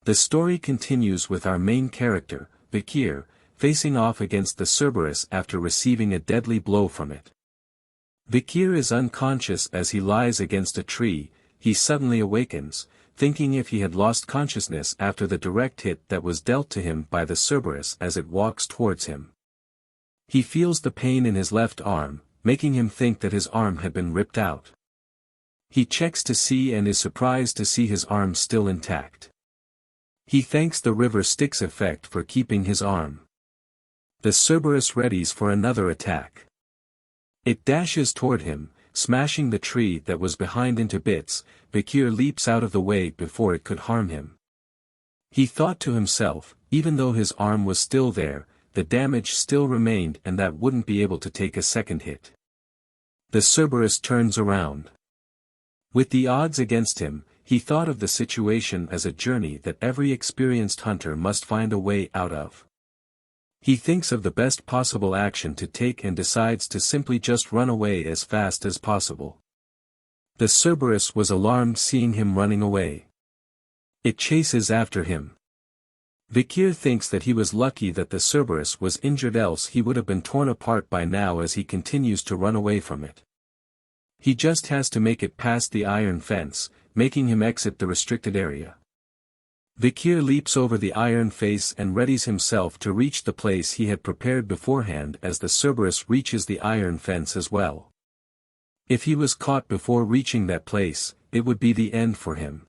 The story continues with our main character, Vikir, facing off against the Cerberus after receiving a deadly blow from it. Vikir is unconscious as he lies against a tree. He suddenly awakens, thinking if he had lost consciousness after the direct hit that was dealt to him by the Cerberus as it walks towards him. He feels the pain in his left arm, making him think that his arm had been ripped out. He checks to see and is surprised to see his arm still intact. He thanks the river Styx effect for keeping his arm. The Cerberus readies for another attack. It dashes toward him, smashing the tree that was behind into bits. Vikir leaps out of the way before it could harm him. He thought to himself, even though his arm was still there, the damage still remained and that wouldn't be able to take a second hit. The Cerberus turns around. With the odds against him, he thought of the situation as a journey that every experienced hunter must find a way out of. He thinks of the best possible action to take and decides to simply just run away as fast as possible. The Cerberus was alarmed seeing him running away. It chases after him. Vikir thinks that he was lucky that the Cerberus was injured, else he would have been torn apart by now as he continues to run away from it. He just has to make it past the iron fence, making him exit the restricted area. Vikir leaps over the iron face and readies himself to reach the place he had prepared beforehand as the Cerberus reaches the iron fence as well. If he was caught before reaching that place, it would be the end for him.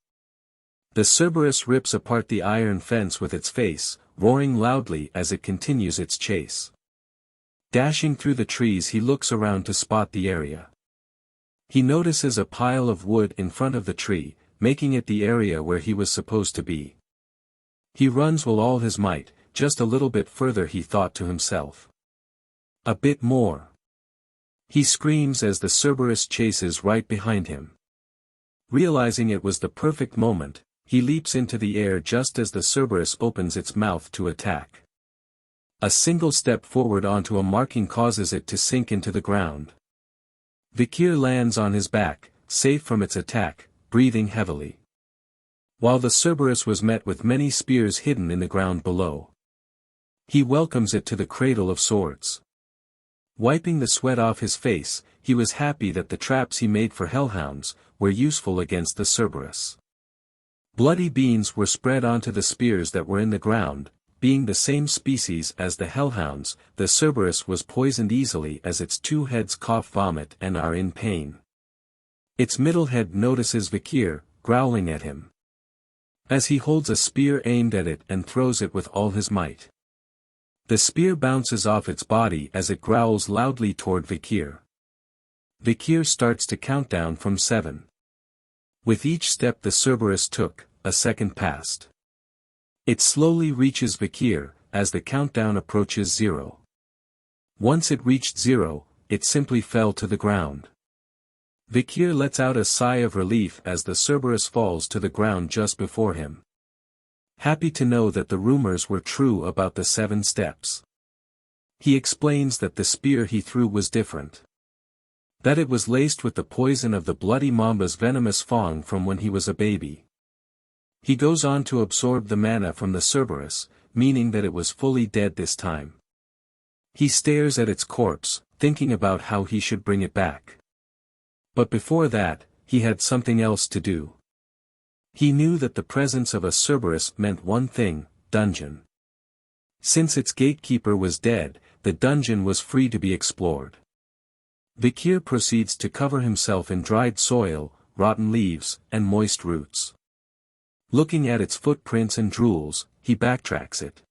The Cerberus rips apart the iron fence with its face, roaring loudly as it continues its chase. Dashing through the trees, he looks around to spot the area. He notices a pile of wood in front of the tree, making it the area where he was supposed to be. He runs with all his might, just a little bit further, he thought to himself. A bit more. He screams as the Cerberus chases right behind him. Realizing it was the perfect moment, he leaps into the air just as the Cerberus opens its mouth to attack. A single step forward onto a marking causes it to sink into the ground. Vikir lands on his back, safe from its attack, breathing heavily. While the Cerberus was met with many spears hidden in the ground below. He welcomes it to the cradle of swords. Wiping the sweat off his face, he was happy that the traps he made for hellhounds were useful against the Cerberus. Bloody beans were spread onto the spears that were in the ground. Being the same species as the hellhounds, the Cerberus was poisoned easily as its two heads cough vomit and are in pain. Its middle head notices Vikir, growling at him. As he holds a spear aimed at it and throws it with all his might. The spear bounces off its body as it growls loudly toward Vikir. Vikir starts to count down from 7. With each step the Cerberus took, a second passed. It slowly reaches Vikir, as the countdown approaches 0. Once it reached 0, it simply fell to the ground. Vikir lets out a sigh of relief as the Cerberus falls to the ground just before him. Happy to know that the rumors were true about the 7 steps. He explains that the spear he threw was different. That it was laced with the poison of the bloody mamba's venomous fang from when he was a baby. He goes on to absorb the mana from the Cerberus, meaning that it was fully dead this time. He stares at its corpse, thinking about how he should bring it back. But before that, he had something else to do. He knew that the presence of a Cerberus meant one thing: dungeon. Since its gatekeeper was dead, the dungeon was free to be explored. Vikir proceeds to cover himself in dried soil, rotten leaves, and moist roots. Looking at its footprints and drools, he backtracks it.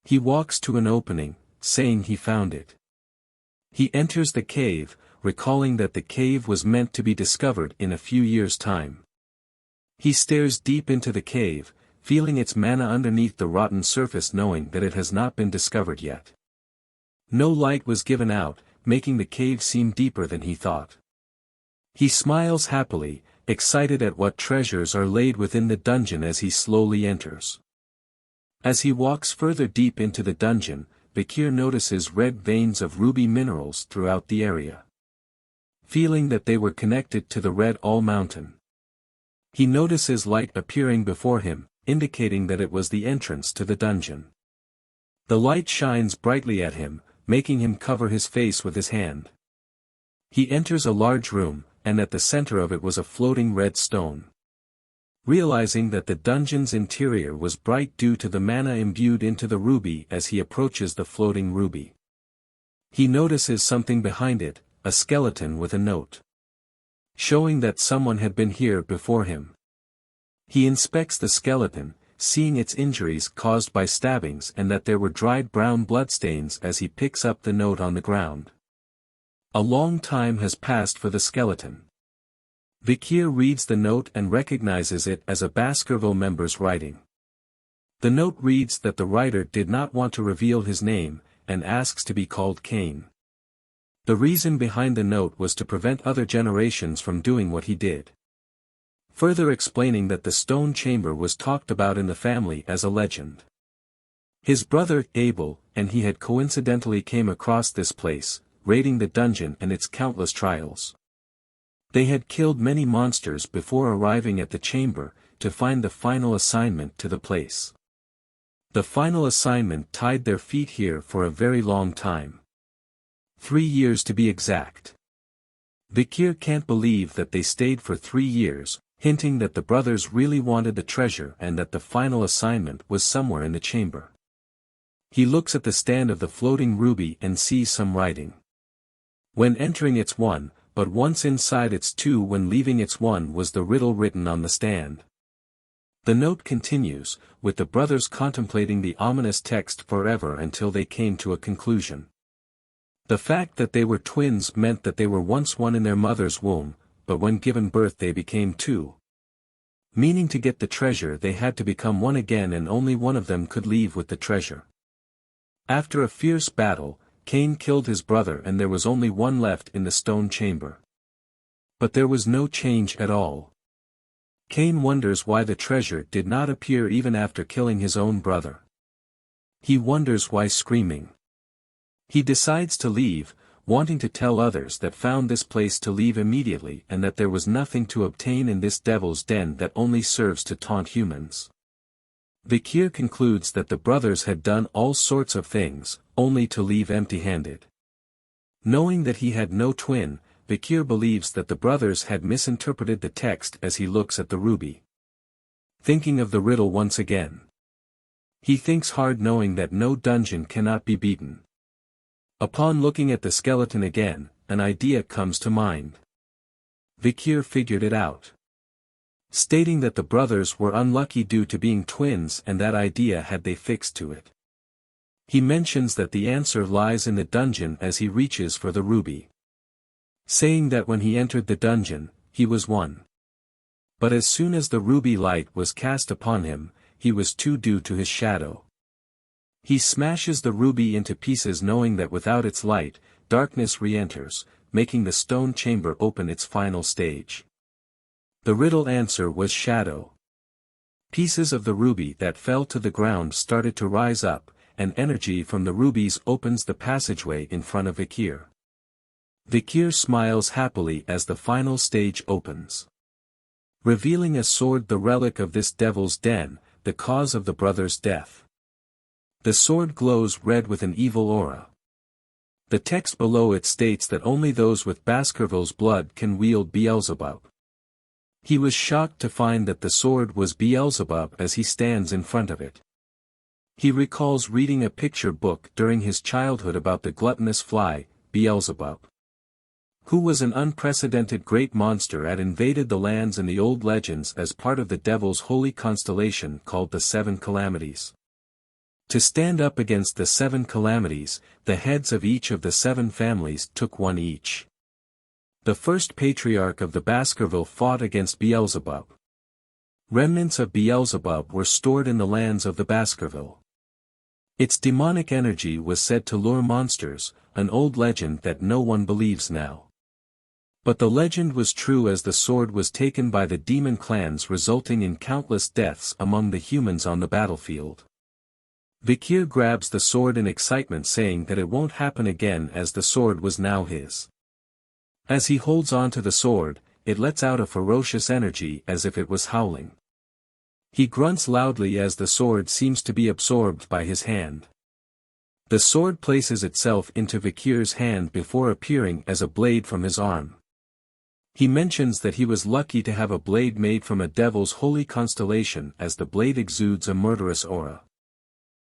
He walks to an opening, saying he found it. He enters the cave, recalling that the cave was meant to be discovered in a few years' time. He stares deep into the cave, feeling its mana underneath the rotten surface, knowing that it has not been discovered yet. No light was given out, making the cave seem deeper than he thought. He smiles happily, excited at what treasures are laid within the dungeon as he slowly enters. As he walks further deep into the dungeon, Vikir notices red veins of ruby minerals throughout the area. Feeling that they were connected to the Red All Mountain. He notices light appearing before him, indicating that it was the entrance to the dungeon. The light shines brightly at him, making him cover his face with his hand. He enters a large room, and at the center of it was a floating red stone. Realizing that the dungeon's interior was bright due to the mana imbued into the ruby as he approaches the floating ruby. He notices something behind it, a skeleton with a note, showing that someone had been here before him. He inspects the skeleton, seeing its injuries caused by stabbings and that there were dried brown bloodstains as he picks up the note on the ground. A long time has passed for the skeleton. Vikir reads the note and recognizes it as a Baskerville member's writing. The note reads that the writer did not want to reveal his name, and asks to be called Cain. The reason behind the note was to prevent other generations from doing what he did. Further explaining that the stone chamber was talked about in the family as a legend. His brother, Abel, and he had coincidentally came across this place, raiding the dungeon and its countless trials. They had killed many monsters before arriving at the chamber, to find the final assignment to the place. The final assignment tied their feet here for a very long time. 3 years to be exact. Vikir can't believe that they stayed for 3 years, hinting that the brothers really wanted the treasure and that the final assignment was somewhere in the chamber. He looks at the stand of the floating ruby and sees some writing. When entering it's 1, but once inside it's 2. When leaving it's 1 was the riddle written on the stand. The note continues, with the brothers contemplating the ominous text forever until they came to a conclusion. The fact that they were twins meant that they were once one in their mother's womb, but when given birth they became 2. Meaning to get the treasure they had to become one again, and only one of them could leave with the treasure. After a fierce battle, Cain killed his brother and there was only one left in the stone chamber. But there was no change at all. Cain wonders why the treasure did not appear even after killing his own brother. He wonders why screaming. He decides to leave, wanting to tell others that found this place to leave immediately and that there was nothing to obtain in this devil's den that only serves to taunt humans. Vikir concludes that the brothers had done all sorts of things, only to leave empty-handed. Knowing that he had no twin, Vikir believes that the brothers had misinterpreted the text as he looks at the ruby. Thinking of the riddle once again. He thinks hard, knowing that no dungeon cannot be beaten. Upon looking at the skeleton again, an idea comes to mind. Vikir figured it out. Stating that the brothers were unlucky due to being twins and that idea had they fixed to it. He mentions that the answer lies in the dungeon as he reaches for the ruby. Saying that when he entered the dungeon, he was 1. But as soon as the ruby light was cast upon him, he was 2 due to his shadow. He smashes the ruby into pieces, knowing that without its light, darkness re-enters, making the stone chamber open its final stage. The riddle answer was shadow. Pieces of the ruby that fell to the ground started to rise up, and energy from the rubies opens the passageway in front of Vikir. Vikir smiles happily as the final stage opens. Revealing a sword, the relic of this devil's den, the cause of the brothers' death. The sword glows red with an evil aura. The text below it states that only those with Baskerville's blood can wield Beelzebub. He was shocked to find that the sword was Beelzebub as he stands in front of it. He recalls reading a picture book during his childhood about the gluttonous fly, Beelzebub, who was an unprecedented great monster that invaded the lands in the old legends as part of the devil's holy constellation called the 7 Calamities. To stand up against the 7 calamities, the heads of each of the 7 families took one each. The first patriarch of the Baskerville fought against Beelzebub. Remnants of Beelzebub were stored in the lands of the Baskerville. Its demonic energy was said to lure monsters, an old legend that no one believes now. But the legend was true, as the sword was taken by the demon clans, resulting in countless deaths among the humans on the battlefield. Vikir grabs the sword in excitement, saying that it won't happen again as the sword was now his. As he holds on to the sword, it lets out a ferocious energy as if it was howling. He grunts loudly as the sword seems to be absorbed by his hand. The sword places itself into Vikir's hand before appearing as a blade from his arm. He mentions that he was lucky to have a blade made from a devil's holy constellation as the blade exudes a murderous aura.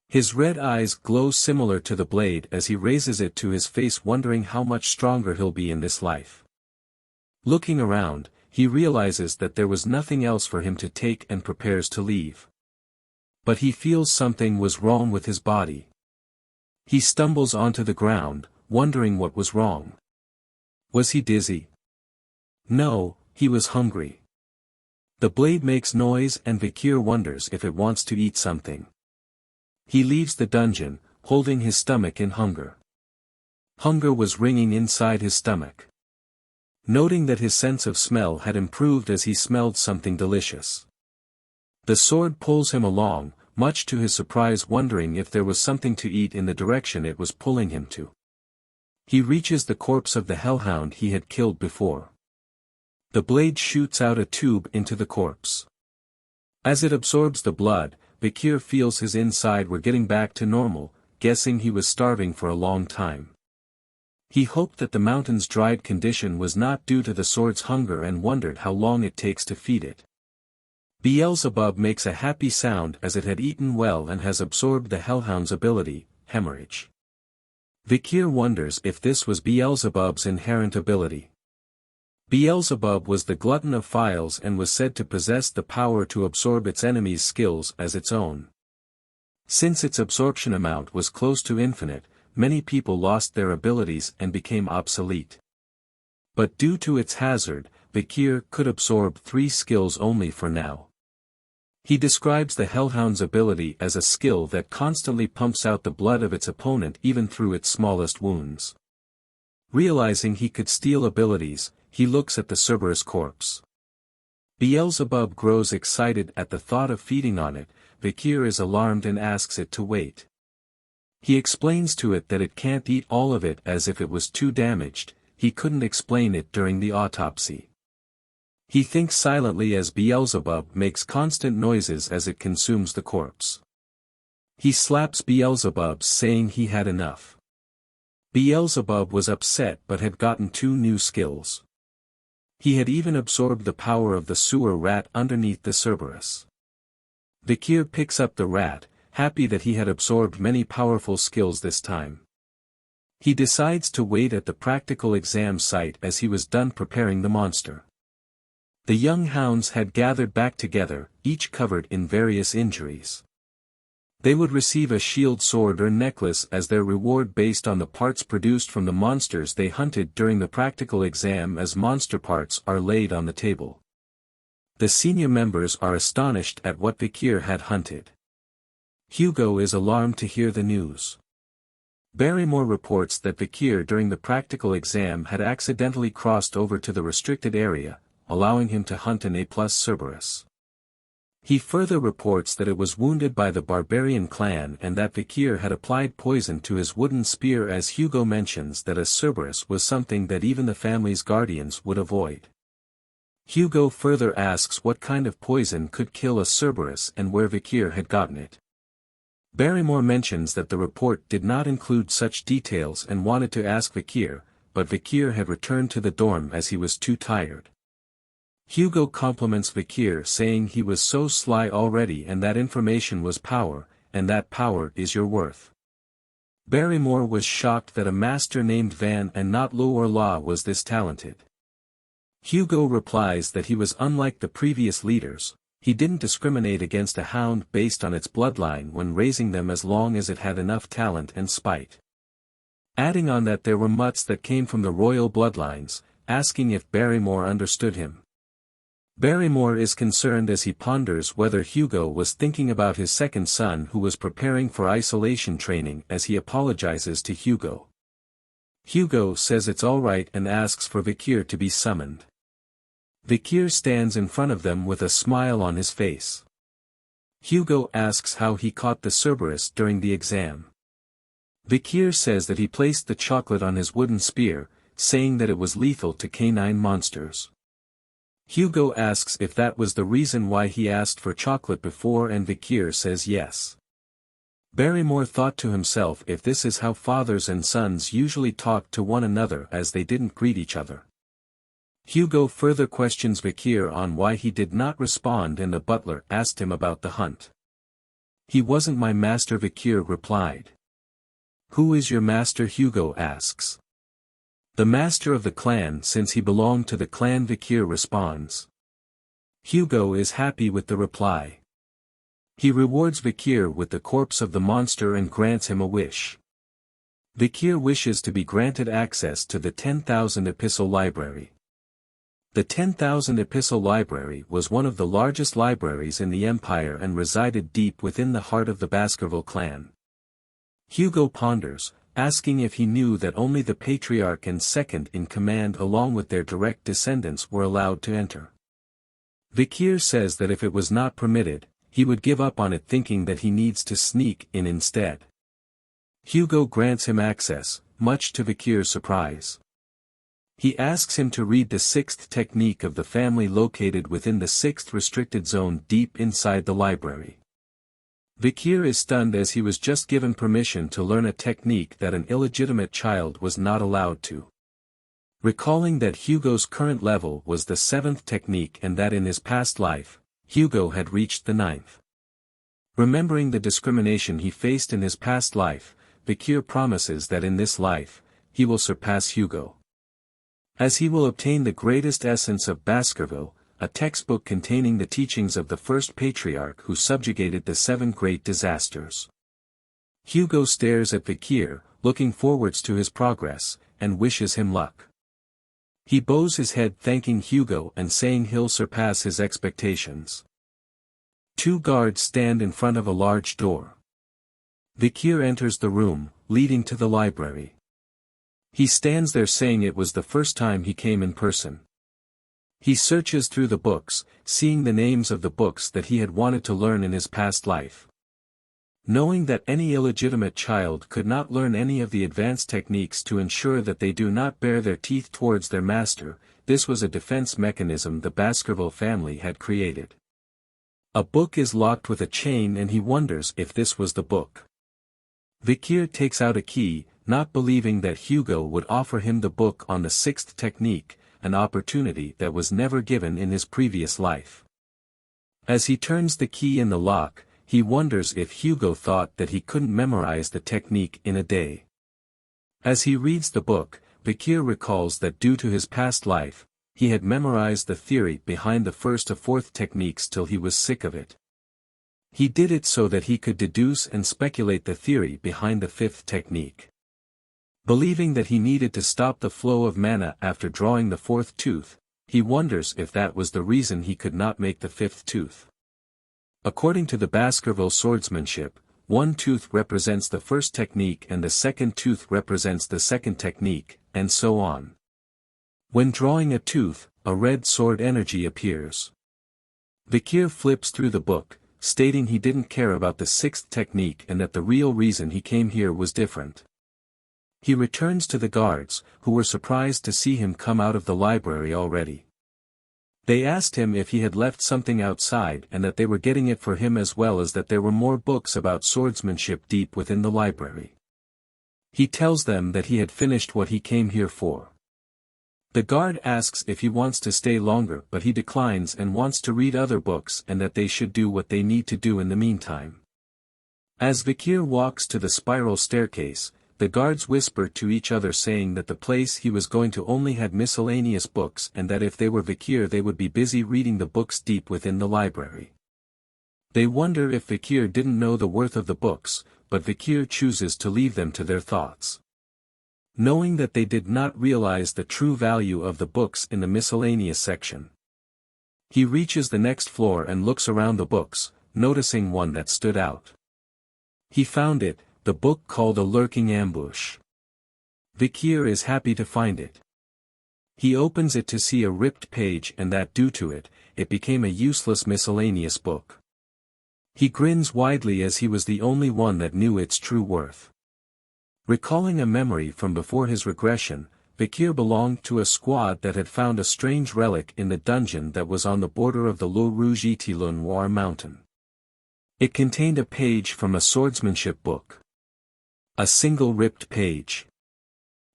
His red eyes glow similar to the blade as he raises it to his face, wondering how much stronger he'll be in this life. Looking around, he realizes that there was nothing else for him to take and prepares to leave. But he feels something was wrong with his body. He stumbles onto the ground, wondering what was wrong. Was he dizzy? No, he was hungry. The blade makes noise and Vikir wonders if it wants to eat something. He leaves the dungeon, holding his stomach in hunger. Hunger was ringing inside his stomach. Noting that his sense of smell had improved as he smelled something delicious. The sword pulls him along, much to his surprise, wondering if there was something to eat in the direction it was pulling him to. He reaches the corpse of the hellhound he had killed before. The blade shoots out a tube into the corpse. As it absorbs the blood, Vikir feels his inside were getting back to normal, guessing he was starving for a long time. He hoped that the mountain's dried condition was not due to the sword's hunger and wondered how long it takes to feed it. Beelzebub makes a happy sound as it had eaten well and has absorbed the hellhound's ability, hemorrhage. Vikir wonders if this was Beelzebub's inherent ability. Beelzebub was the glutton of files and was said to possess the power to absorb its enemies' skills as its own. Since its absorption amount was close to infinite, many people lost their abilities and became obsolete. But due to its hazard, Vikir could absorb 3 skills only for now. He describes the hellhound's ability as a skill that constantly pumps out the blood of its opponent even through its smallest wounds. Realizing he could steal abilities, he looks at the Cerberus corpse. Beelzebub grows excited at the thought of feeding on it. Vikir is alarmed and asks it to wait. He explains to it that it can't eat all of it as if it was too damaged. He couldn't explain it during the autopsy. He thinks silently as Beelzebub makes constant noises as it consumes the corpse. He slaps Beelzebub, saying he had enough. Beelzebub was upset but had gotten 2 new skills. He had even absorbed the power of the sewer rat underneath the Cerberus. Vikir picks up the rat, happy that he had absorbed many powerful skills this time. He decides to wait at the practical exam site as he was done preparing the monster. The young hounds had gathered back together, each covered in various injuries. They would receive a shield, sword or necklace as their reward based on the parts produced from the monsters they hunted during the practical exam, as monster parts are laid on the table. The senior members are astonished at what Vikir had hunted. Hugo is alarmed to hear the news. Barrymore reports that Vikir during the practical exam had accidentally crossed over to the restricted area, allowing him to hunt an A+ Cerberus. He further reports that it was wounded by the barbarian clan and that Vikir had applied poison to his wooden spear, as Hugo mentions that a Cerberus was something that even the family's guardians would avoid. Hugo further asks what kind of poison could kill a Cerberus and where Vikir had gotten it. Barrymore mentions that the report did not include such details and wanted to ask Vikir, but Vikir had returned to the dorm as he was too tired. Hugo compliments Vikir, saying he was so sly already and that information was power, and that power is your worth. Barrymore was shocked that a master named Van and not Lo or La was this talented. Hugo replies that he was unlike the previous leaders. He didn't discriminate against a hound based on its bloodline when raising them as long as it had enough talent and spite. Adding on that there were mutts that came from the royal bloodlines, asking if Barrymore understood him. Barrymore is concerned as he ponders whether Hugo was thinking about his second son who was preparing for isolation training, as he apologizes to Hugo. Hugo says it's alright and asks for Vikir to be summoned. Vikir stands in front of them with a smile on his face. Hugo asks how he caught the Cerberus during the exam. Vikir says that he placed the chocolate on his wooden spear, saying that it was lethal to canine monsters. Hugo asks if that was the reason why he asked for chocolate before, and Vikir says yes. Barrymore thought to himself if this is how fathers and sons usually talked to one another, as they didn't greet each other. Hugo further questions Vikir on why he did not respond, and the butler asked him about the hunt. "He wasn't my master," Vikir replied. "Who is your master?" Hugo asks. "The master of the clan, since he belonged to the clan," Vikir responds. Hugo is happy with the reply. He rewards Vikir with the corpse of the monster and grants him a wish. Vikir wishes to be granted access to the 10,000 Epistle Library. The 10,000 Epistle Library was one of the largest libraries in the Empire and resided deep within the heart of the Baskerville clan. Hugo ponders, asking if he knew that only the patriarch and second in command along with their direct descendants were allowed to enter. Vikir says that if it was not permitted, he would give up on it, thinking that he needs to sneak in instead. Hugo grants him access, much to Vikir's surprise. He asks him to read the 6th technique of the family located within the 6th restricted zone deep inside the library. Vikir is stunned, as he was just given permission to learn a technique that an illegitimate child was not allowed to. Recalling that Hugo's current level was the 7th technique and that in his past life, Hugo had reached the 9th. Remembering the discrimination he faced in his past life, Vikir promises that in this life, he will surpass Hugo. As he will obtain the greatest essence of Baskerville, a textbook containing the teachings of the first patriarch who subjugated the 7 great disasters. Hugo stares at Vikir, looking forwards to his progress, and wishes him luck. He bows his head, thanking Hugo and saying he'll surpass his expectations. 2 guards stand in front of a large door. Vikir enters the room, leading to the library. He stands there saying it was the first time he came in person. He searches through the books, seeing the names of the books that he had wanted to learn in his past life. Knowing that any illegitimate child could not learn any of the advanced techniques to ensure that they do not bare their teeth towards their master, this was a defense mechanism the Baskerville family had created. A book is locked with a chain, and he wonders if this was the book. Vikir takes out a key, not believing that Hugo would offer him the book on the 6th technique, an opportunity that was never given in his previous life. As he turns the key in the lock, he wonders if Hugo thought that he couldn't memorize the technique in a day. As he reads the book, Vikir recalls that due to his past life, he had memorized the theory behind the 1st to 4th techniques till he was sick of it. He did it so that he could deduce and speculate the theory behind the 5th technique. Believing that he needed to stop the flow of mana after drawing the 4th tooth, he wonders if that was the reason he could not make the 5th tooth. According to the Baskerville swordsmanship, 1 tooth represents the 1st technique and the 2nd tooth represents the 2nd technique, and so on. When drawing a tooth, a red sword energy appears. Vikir flips through the book, stating he didn't care about the 6th technique and that the real reason he came here was different. He returns to the guards, who were surprised to see him come out of the library already. They asked him if he had left something outside and that they were getting it for him, as well as that there were more books about swordsmanship deep within the library. He tells them that he had finished what he came here for. The guard asks if he wants to stay longer, but he declines and wants to read other books and that they should do what they need to do in the meantime. As Vikir walks to the spiral staircase, the guards whisper to each other, saying that the place he was going to only had miscellaneous books and that if they were Vikir they would be busy reading the books deep within the library. They wonder if Vikir didn't know the worth of the books, but Vikir chooses to leave them to their thoughts. Knowing that they did not realize the true value of the books in the miscellaneous section. He reaches the next floor and looks around the books, noticing one that stood out. He found it, the book called A Lurking Ambush. Vikir is happy to find it. He opens it to see a ripped page and that due to it, it became a useless miscellaneous book. He grins widely as he was the only one that knew its true worth. Recalling a memory from before his regression, Vikir belonged to a squad that had found a strange relic in the dungeon that was on the border of the Le Rouge-et-Le Noir mountain. It contained a page from a swordsmanship book. A single ripped page.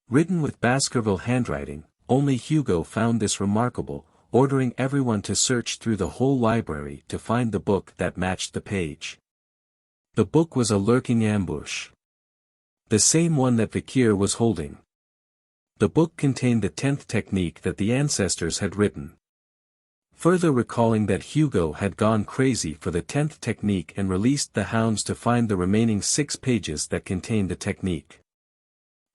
Written with Baskerville handwriting, only Hugo found this remarkable, ordering everyone to search through the whole library to find the book that matched the page. The book was a lurking ambush. The same one that Vikir was holding. The book contained the 10th technique that the ancestors had written. Further recalling that Hugo had gone crazy for the 10th technique and released the hounds to find the remaining 6 pages that contained the technique.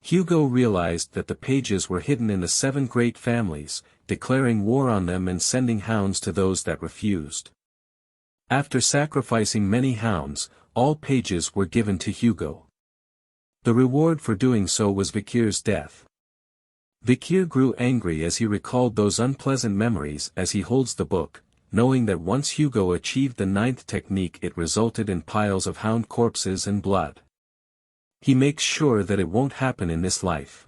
Hugo realized that the pages were hidden in the 7 great families, declaring war on them and sending hounds to those that refused. After sacrificing many hounds, all pages were given to Hugo. The reward for doing so was Vikir's death. Vikir grew angry as he recalled those unpleasant memories as he holds the book, knowing that once Hugo achieved the 9th technique it resulted in piles of hound corpses and blood. He makes sure that it won't happen in this life.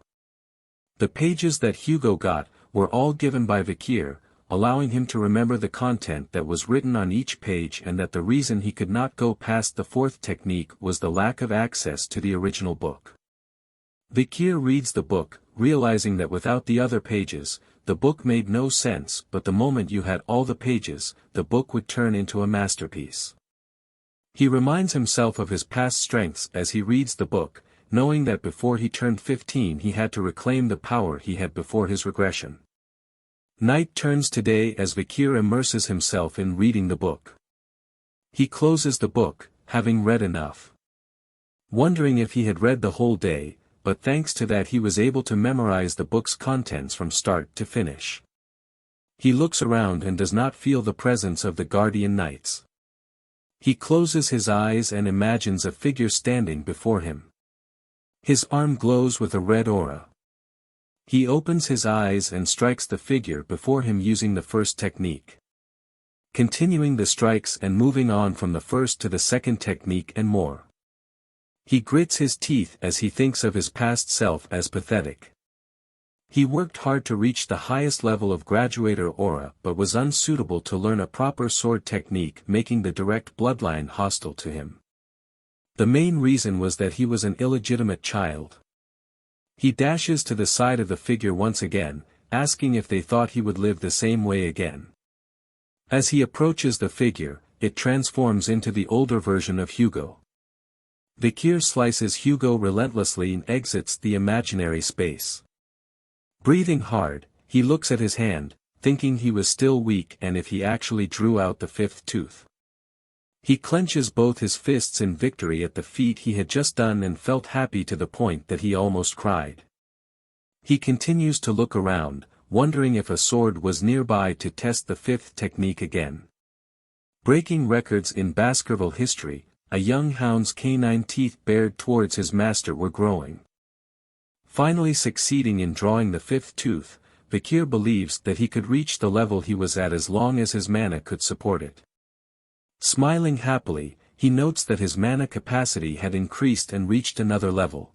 The pages that Hugo got were all given by Vikir, allowing him to remember the content that was written on each page and that the reason he could not go past the 4th technique was the lack of access to the original book. Vikir reads the book, realizing that without the other pages, the book made no sense, but the moment you had all the pages, the book would turn into a masterpiece. He reminds himself of his past strengths as he reads the book, knowing that before he turned 15 he had to reclaim the power he had before his regression. Night turns to day as Vikir immerses himself in reading the book. He closes the book, having read enough. Wondering if he had read the whole day, but thanks to that he was able to memorize the book's contents from start to finish. He looks around and does not feel the presence of the guardian knights. He closes his eyes and imagines a figure standing before him. His arm glows with a red aura. He opens his eyes and strikes the figure before him using the 1st technique. Continuing the strikes and moving on from the 1st to the 2nd technique and more. He grits his teeth as he thinks of his past self as pathetic. He worked hard to reach the highest level of graduator aura but was unsuitable to learn a proper sword technique, making the direct bloodline hostile to him. The main reason was that he was an illegitimate child. He dashes to the side of the figure once again, asking if they thought he would live the same way again. As he approaches the figure, it transforms into the older version of Hugo. Vikir slices Hugo relentlessly and exits the imaginary space. Breathing hard, he looks at his hand, thinking he was still weak and if he actually drew out the 5th tooth. He clenches both his fists in victory at the feat he had just done and felt happy to the point that he almost cried. He continues to look around, wondering if a sword was nearby to test the 5th technique again. Breaking records in Baskerville history, a young hound's canine teeth bared towards his master were growing. Finally succeeding in drawing the 5th tooth, Vikir believes that he could reach the level he was at as long as his mana could support it. Smiling happily, he notes that his mana capacity had increased and reached another level.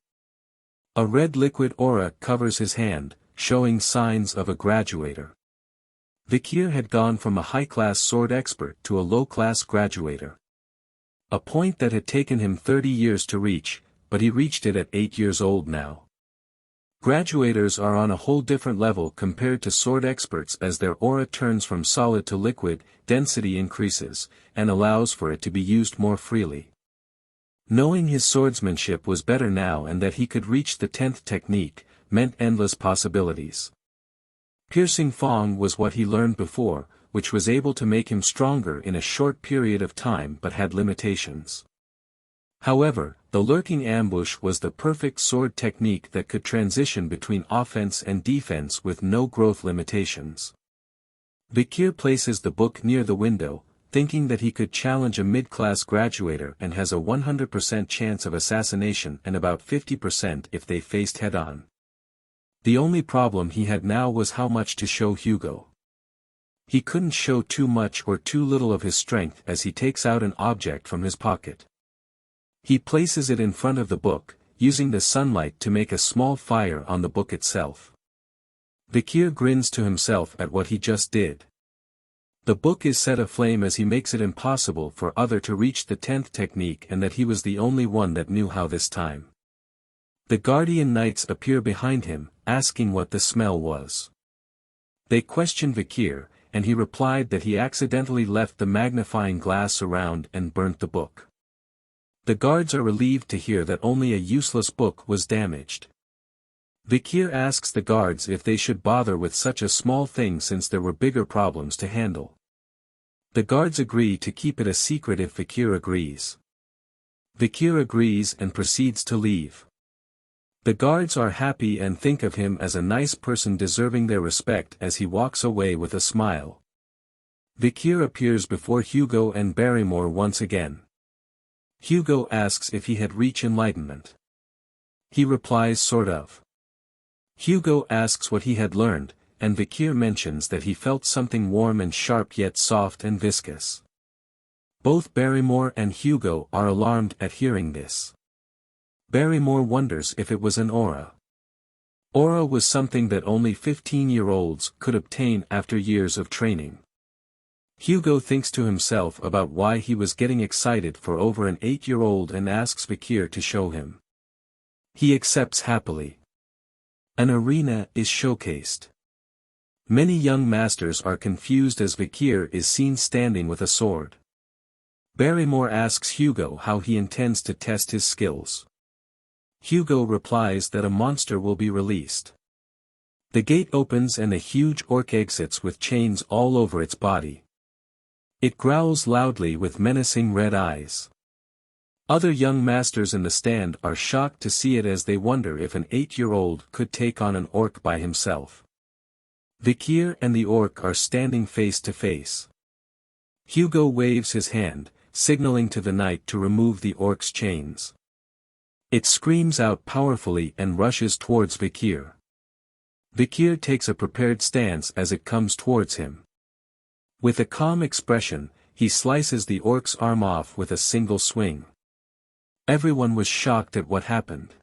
A red liquid aura covers his hand, showing signs of a graduator. Vikir had gone from a high-class sword expert to a low-class graduator. A point that had taken him 30 years to reach, but he reached it at 8 years old now. Graduators are on a whole different level compared to sword experts as their aura turns from solid to liquid, density increases, and allows for it to be used more freely. Knowing his swordsmanship was better now and that he could reach the 10th technique, meant endless possibilities. Piercing Fong was what he learned before, which was able to make him stronger in a short period of time but had limitations. However, the lurking ambush was the perfect sword technique that could transition between offense and defense with no growth limitations. Vikir places the book near the window, thinking that he could challenge a mid-class graduator and has a 100% chance of assassination and about 50% if they faced head-on. The only problem he had now was how much to show Hugo. He couldn't show too much or too little of his strength as he takes out an object from his pocket. He places it in front of the book, using the sunlight to make a small fire on the book itself. Vikir grins to himself at what he just did. The book is set aflame as he makes it impossible for other to reach the 10th technique and that he was the only one that knew how this time. The guardian knights appear behind him, asking what the smell was. They question Vikir, and he replied that he accidentally left the magnifying glass around and burnt the book. The guards are relieved to hear that only a useless book was damaged. Vikir asks the guards if they should bother with such a small thing since there were bigger problems to handle. The guards agree to keep it a secret if Vikir agrees. Vikir agrees and proceeds to leave. The guards are happy and think of him as a nice person deserving their respect as he walks away with a smile. Vikir appears before Hugo and Barrymore once again. Hugo asks if he had reached enlightenment. He replies sort of. Hugo asks what he had learned, and Vikir mentions that he felt something warm and sharp yet soft and viscous. Both Barrymore and Hugo are alarmed at hearing this. Barrymore wonders if it was an aura. Aura was something that only 15-year-olds could obtain after years of training. Hugo thinks to himself about why he was getting excited for over an 8-year-old and asks Vikir to show him. He accepts happily. An arena is showcased. Many young masters are confused as Vikir is seen standing with a sword. Barrymore asks Hugo how he intends to test his skills. Hugo replies that a monster will be released. The gate opens and a huge orc exits with chains all over its body. It growls loudly with menacing red eyes. Other young masters in the stand are shocked to see it as they wonder if an 8-year-old could take on an orc by himself. Vikir and the orc are standing face to face. Hugo waves his hand, signaling to the knight to remove the orc's chains. It screams out powerfully and rushes towards Vikir. Vikir takes a prepared stance as it comes towards him. With a calm expression, he slices the orc's arm off with a single swing. Everyone was shocked at what happened.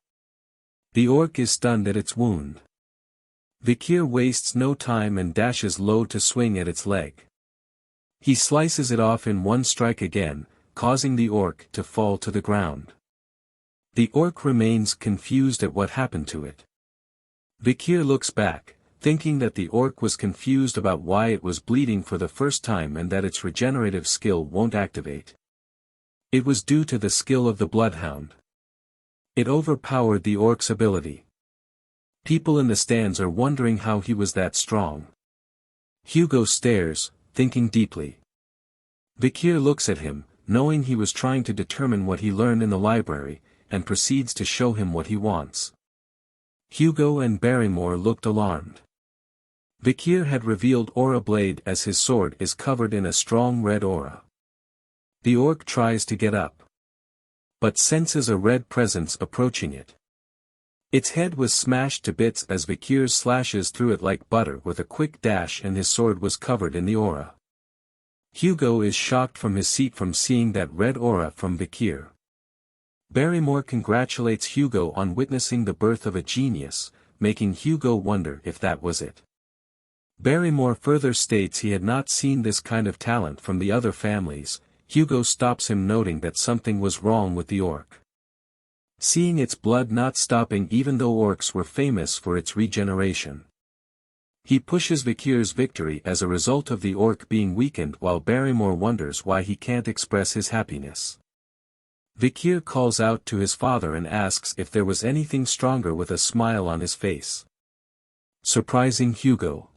The orc is stunned at its wound. Vikir wastes no time and dashes low to swing at its leg. He slices it off in one strike again, causing the orc to fall to the ground. The orc remains confused at what happened to it. Vikir looks back, thinking that the orc was confused about why it was bleeding for the first time and that its regenerative skill won't activate. It was due to the skill of the bloodhound. It overpowered the orc's ability. People in the stands are wondering how he was that strong. Hugo stares, thinking deeply. Vikir looks at him, knowing he was trying to determine what he learned in the library, and proceeds to show him what he wants. Hugo and Barrymore looked alarmed. Vikir had revealed Aura Blade as his sword is covered in a strong red aura. The orc tries to get up, but senses a red presence approaching it. Its head was smashed to bits as Vikir slashes through it like butter with a quick dash and his sword was covered in the aura. Hugo is shocked from his seat from seeing that red aura from Vikir. Barrymore congratulates Hugo on witnessing the birth of a genius, making Hugo wonder if that was it. Barrymore further states he had not seen this kind of talent from the other families. Hugo stops him noting that something was wrong with the orc. Seeing its blood not stopping even though orcs were famous for its regeneration. He pushes Vikir's victory as a result of the orc being weakened while Barrymore wonders why he can't express his happiness. Vikir calls out to his father and asks if there was anything stronger with a smile on his face. Surprising Hugo.